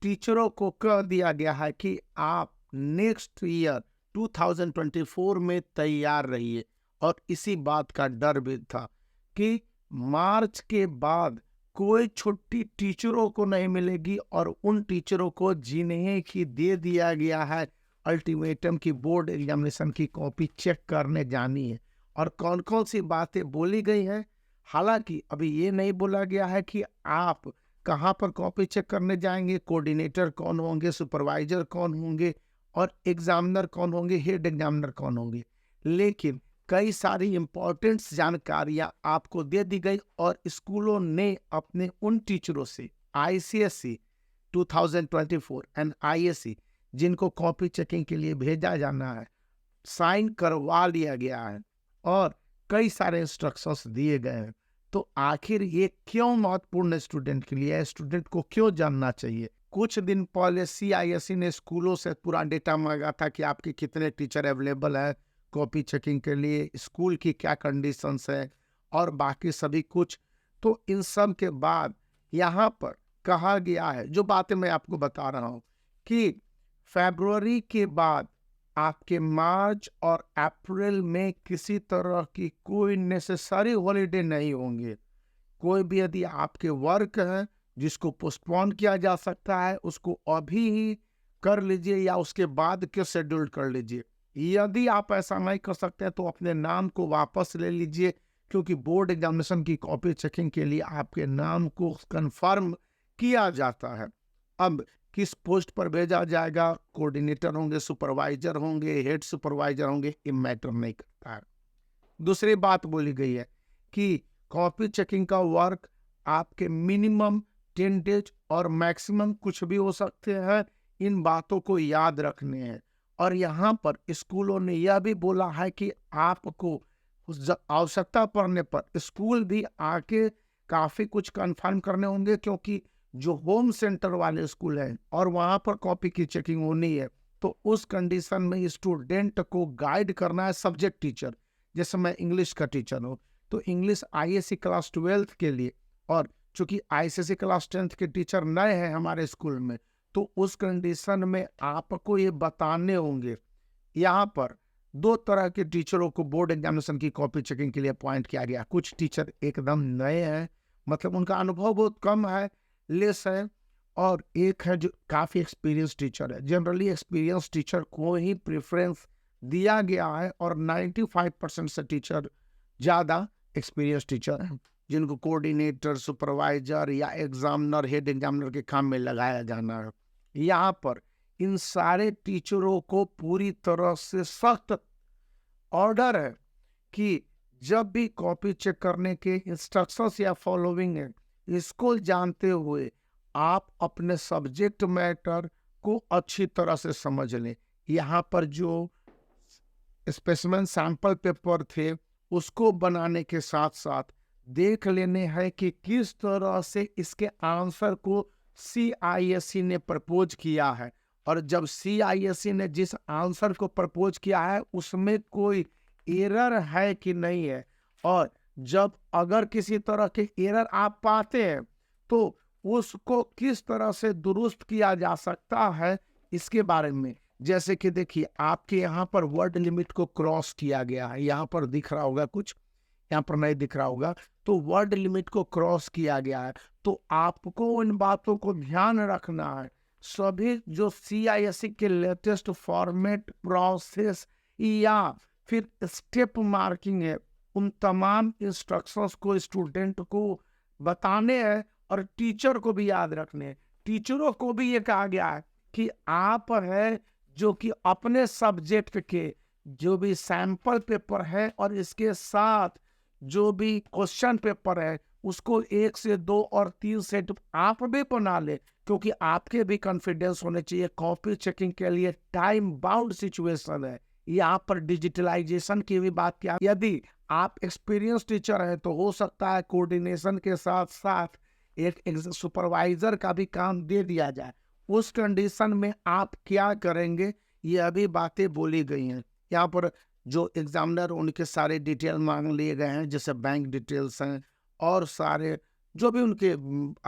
टीचरों को कह दिया गया है कि आप नेक्स्ट ईयर 2024 में तैयार रहिए, और इसी बात का डर भी था कि मार्च के बाद कोई छुट्टी टीचरों को नहीं मिलेगी, और उन टीचरों को जिन्हें कि दे दिया गया है अल्टीमेटम की बोर्ड एग्जामिनेशन की कॉपी चेक करने जानी है। और कौन कौन सी बातें बोली गई हैं, हालांकि अभी ये नहीं बोला गया है कि आप कहाँ पर कॉपी चेक करने जाएंगे, कोऑर्डिनेटर कौन होंगे, सुपरवाइजर कौन होंगे, और एग्जामिनर कौन होंगे, हेड एग्जामिनर कौन होंगे। लेकिन कई सारी इंपॉर्टेंट जानकारियां आपको दे दी गई, और स्कूलों ने अपने उन टीचरों से आईसीएसई 2024 एंड आईएससी जिनको कॉपी चेकिंग के लिए भेजा जाना है, साइन करवा लिया गया है, और कई सारे इंस्ट्रक्शंस दिए गए हैं। तो आखिर ये क्यों महत्वपूर्ण है स्टूडेंट के लिए, स्टूडेंट को क्यों जानना चाहिए? कुछ दिन पहले सीआईएससी ने स्कूलों से पूरा डेटा मांगा था कि आपके कितने टीचर अवेलेबल है कॉपी चेकिंग के लिए, स्कूल की क्या कंडीशंस है, और बाकी सभी कुछ। तो इन सब के बाद यहाँ पर कहा गया है, जो बातें मैं आपको बता रहा हूँ, कि फरवरी के बाद आपके मार्च और अप्रैल में किसी तरह की कोई नेसेसरी हॉलीडे नहीं होंगे। कोई भी यदि आपके वर्क है जिसको पोस्टपोन किया जा सकता है, उसको अभी ही कर लीजिए या उसके बाद के शेड्यूल कर लीजिए। यदि आप ऐसा नहीं कर सकते तो अपने नाम को वापस ले लीजिए, क्योंकि बोर्ड एग्जामिनेशन की कॉपी चेकिंग के लिए आपके नाम को कंफर्म किया जाता है। अब किस पोस्ट पर भेजा जाएगा, कोऑर्डिनेटर होंगे, सुपरवाइजर होंगे, हेड सुपरवाइजर होंगे, ये मैटर नहीं करता है। दूसरी बात बोली गई है कि कॉपी चेकिंग का वर्क आपके मिनिमम 10 डेज और मैक्सिमम कुछ भी हो सकते हैं, इन बातों को याद रखने हैं। और यहाँ पर स्कूलों ने यह भी बोला है कि आपको आवश्यकता पड़ने पर स्कूल भी आके काफ़ी कुछ कंफर्म करने होंगे, क्योंकि जो होम सेंटर वाले स्कूल हैं और वहाँ पर कॉपी की चेकिंग होनी है, तो उस कंडीशन में स्टूडेंट को गाइड करना है सब्जेक्ट टीचर। जैसे मैं इंग्लिश का टीचर हूँ, तो इंग्लिश आईएससी क्लास 12 के लिए, और चूंकि आईसीएसई क्लास 10 के टीचर नए हैं हमारे स्कूल में, तो उस कंडीशन में आपको ये बताने होंगे। यहाँ पर दो तरह के टीचरों को बोर्ड एग्जामिनेशन की कॉपी चेकिंग के लिए अपॉइंट किया गया। कुछ टीचर एकदम नए हैं, मतलब उनका अनुभव बहुत कम है, लेस है, और एक है जो काफ़ी एक्सपीरियंस टीचर है। जनरली एक्सपीरियंस टीचर को ही प्रेफरेंस दिया गया है, और 95% से टीचर ज़्यादा एक्सपीरियंस टीचर हैं, जिनको कोऑर्डिनेटर, सुपरवाइजर या एग्जामिनर, हेड एग्जामिनर के काम में लगाया जाना है। यहाँ पर इन सारे टीचरों को पूरी तरह से सख्त ऑर्डर है कि जब भी कॉपी चेक करने के इंस्ट्रक्शंस या फॉलोइंग है, इसको जानते हुए आप अपने सब्जेक्ट मैटर को अच्छी तरह से समझ लें। यहाँ पर जो स्पेसिमेन सैंपल पेपर थे, उसको बनाने के साथ साथ देख लेने हैं कि किस तरह से इसके आंसर को सीआईएससी ने प्रपोज किया है, और जब सीआईएससी ने जिस आंसर को प्रपोज किया है उसमें कोई एरर है कि नहीं है, और जब अगर किसी तरह के एरर आप पाते हैं तो उसको किस तरह से दुरुस्त किया जा सकता है, इसके बारे में। जैसे कि देखिए, आपके यहाँ पर वर्ड लिमिट को क्रॉस किया गया है, यहाँ पर दिख रहा होगा कुछ, यहाँ पर नहीं दिख रहा होगा, तो वर्ड लिमिट को क्रॉस किया गया है, तो आपको इन बातों को ध्यान रखना है। सभी जो सीआईएससी के लेटेस्ट फॉर्मेट, प्रोसेस या फिर स्टेप मार्किंग है, उन तमाम इंस्ट्रक्शंस को स्टूडेंट को बताने हैं, और टीचर को भी याद रखने हैं। टीचरों को भी ये कहा गया है कि आप है जो कि अपने सब्जेक्ट के जो भी सैंपल पेपर है और इसके साथ जो भी क्वेश्चन पेपर है, उसको 1 से 2 और 3 सेट आप भी बना ले, क्योंकि आपके भी कॉन्फिडेंस होने चाहिए। कॉपी चेकिंग के लिए टाइम बाउंड सिचुएशन है, यहाँ पर डिजिटलाइजेशन की भी बात किया। यदि आप एक्सपीरियंस टीचर हैं तो हो सकता है कोऑर्डिनेशन के साथ साथ एक सुपरवाइजर का भी काम दे दिया जाए। उस कंडीशन में आप क्या करेंगे, ये अभी बातें बोली गई हैं। यहाँ पर जो एग्जामिनर, उनके सारे डिटेल मांग लिए गए हैं, जैसे बैंक डिटेल्स हैं और सारे जो भी उनके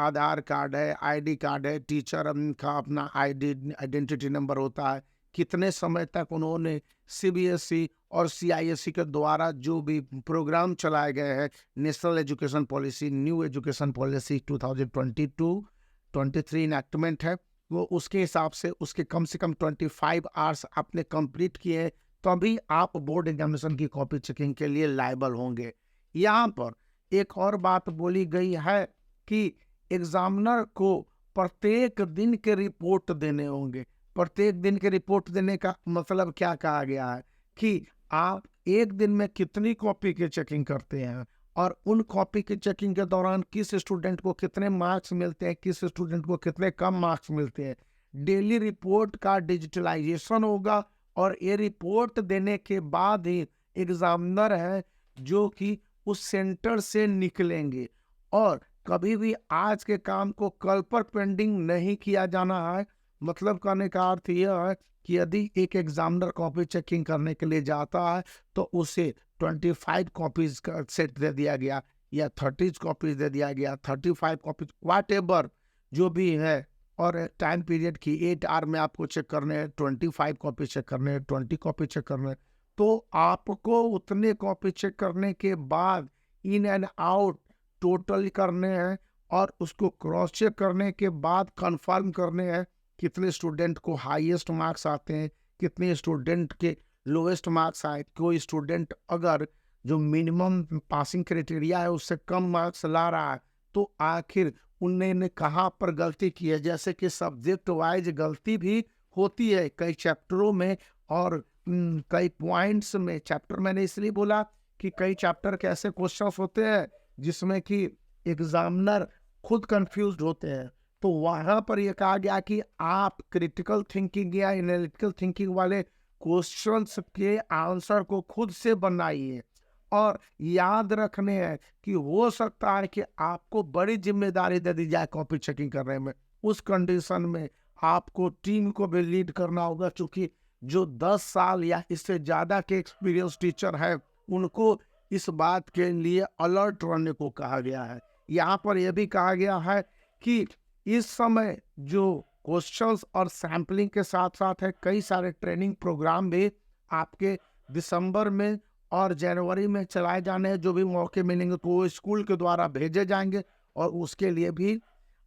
आधार कार्ड है, आईडी कार्ड है, टीचर का अपना आइडेंटिटी नंबर होता है, कितने समय तक उन्होंने सीबीएसई और सीआईएसई के द्वारा जो भी प्रोग्राम चलाए गए हैं, national education policy, new education policy 2022-23 enactment है, वो उसके हिसाब से उसके कम से कम 25 आवर्स आपने कंप्लीट किए हैं, तभी आप बोर्ड एग्जामिनेशन की कॉपी चेकिंग के लिए लायबल होंगे। यहाँ पर एक और बात बोली गई है कि एग्जामिनर को प्रत्येक दिन के रिपोर्ट देने होंगे। प्रत्येक दिन के रिपोर्ट देने का मतलब क्या कहा गया है कि आप एक दिन में कितनी कॉपी की चेकिंग करते हैं और उन कॉपी की चेकिंग के दौरान किस स्टूडेंट को कितने मार्क्स मिलते हैं, किस स्टूडेंट को कितने कम मार्क्स मिलते हैं। डेली रिपोर्ट का डिजिटलाइजेशन होगा और ये रिपोर्ट देने के बाद ही एग्जामिनर है जो कि उस सेंटर से निकलेंगे, और कभी भी आज के काम को कल पर पेंडिंग नहीं किया जाना है। मतलब कहने का अर्थ यह है कि यदि एक एग्जामिनर कॉपी चेकिंग करने के लिए जाता है तो उसे 25 कॉपीज का सेट दे दिया गया या 30 कॉपीज दे दिया गया, 35 कॉपीज वाट एवर जो भी है, और टाइम पीरियड की 8 आवर में आपको चेक करने हैं, 25 कॉपी चेक करने हैं, 20 कॉपी चेक करने हैं। तो आपको उतने कॉपी चेक करने के बाद इन एंड आउट टोटल करने हैं और उसको क्रॉस चेक करने के बाद कंफर्म करने हैं कितने स्टूडेंट को हाईएस्ट मार्क्स आते हैं, कितने स्टूडेंट के लोएस्ट मार्क्स आए। कोई स्टूडेंट अगर जो मिनिमम पासिंग क्राइटेरिया है उससे कम मार्क्स ला रहा है तो आखिर उन्होंने कहाँ पर गलती की है। जैसे कि सब्जेक्ट वाइज गलती भी होती है कई चैप्टरों में और कई पॉइंट्स में। चैप्टर मैंने इसलिए बोला कि कई चैप्टर के ऐसे क्वेश्चंस होते हैं जिसमें कि एग्जामिनर खुद कंफ्यूज्ड होते हैं, तो वहां पर यह कहा गया कि आप क्रिटिकल थिंकिंग या एनालिटिकल थिंकिंग वाले क्वेश्चंस के आंसर को खुद से बनाइए। और याद रखने हैं कि हो सकता है कि आपको बड़ी जिम्मेदारी दे दी जाए कॉपी चेकिंग करने में। उस कंडीशन में आपको टीम को भी लीड करना होगा, क्योंकि जो 10 साल या इससे ज़्यादा के एक्सपीरियंस टीचर है उनको इस बात के लिए अलर्ट रहने को कहा गया है। यहाँ पर यह भी कहा गया है कि इस समय जो क्वेश्चंस और सैम्पलिंग के साथ साथ है कई सारे ट्रेनिंग प्रोग्राम भी आपके दिसंबर में और जनवरी में चलाए जाने हैं। जो भी मौके मिलेंगे तो वो स्कूल के द्वारा भेजे जाएंगे और उसके लिए भी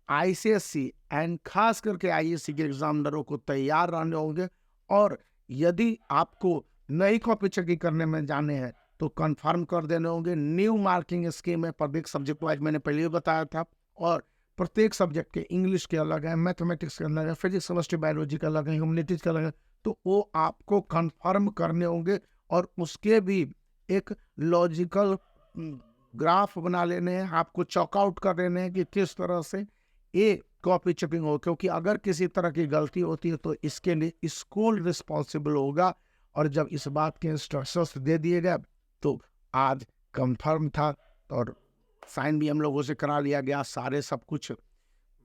आईसीएसई एंड खास करके आईएससी के एग्जामिनरों को तैयार रहने होंगे। और यदि आपको नई कॉपी चेकिंग करने में जाने हैं तो कंफर्म कर देने होंगे। न्यू मार्किंग स्कीम है प्रत्येक सब्जेक्ट वाइज, मैंने पहले ही बताया था, और प्रत्येक सब्जेक्ट के इंग्लिश के अलग है, मैथमेटिक्स के अलग है, फिजिक्स केमिस्ट्री बायोलॉजी का अलग है, ह्यूमैनिटीज का अलग है, तो वो आपको कंफर्म करने होंगे और उसके भी एक लॉजिकल ग्राफ बना लेने हैं, आपको चॉकआउट कर लेने हैं कि किस तरह से ये कॉपी चेकिंग हो, क्योंकि अगर किसी तरह की गलती होती है तो इसके लिए स्कूल रिस्पॉन्सिबल होगा। और जब इस बात के इंस्ट्रक्शंस दे दिए गए तो आज कंफर्म था और साइन भी हम लोगों से करा लिया गया, सारे सब कुछ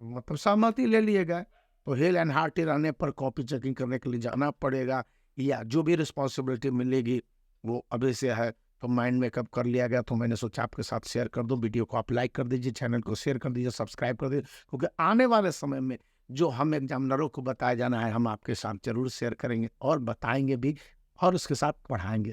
मतलब सहमति ले लिए गए। तो हेल एंड हार्टी रहने पर कॉपी चेकिंग करने के लिए जाना पड़ेगा, या जो भी रिस्पॉन्सिबिलिटी मिलेगी वो अभी से है। तो माइंड मेकअप कर लिया गया, तो मैंने सोचा आपके साथ शेयर कर दूं। वीडियो को आप लाइक कर दीजिए, चैनल को शेयर कर दीजिए, सब्सक्राइब कर दीजिए, क्योंकि आने वाले समय में जो हम एग्जामिनरों को बताया जाना है हम आपके साथ जरूर शेयर करेंगे और बताएंगे भी और उसके साथ पढ़ाएंगे।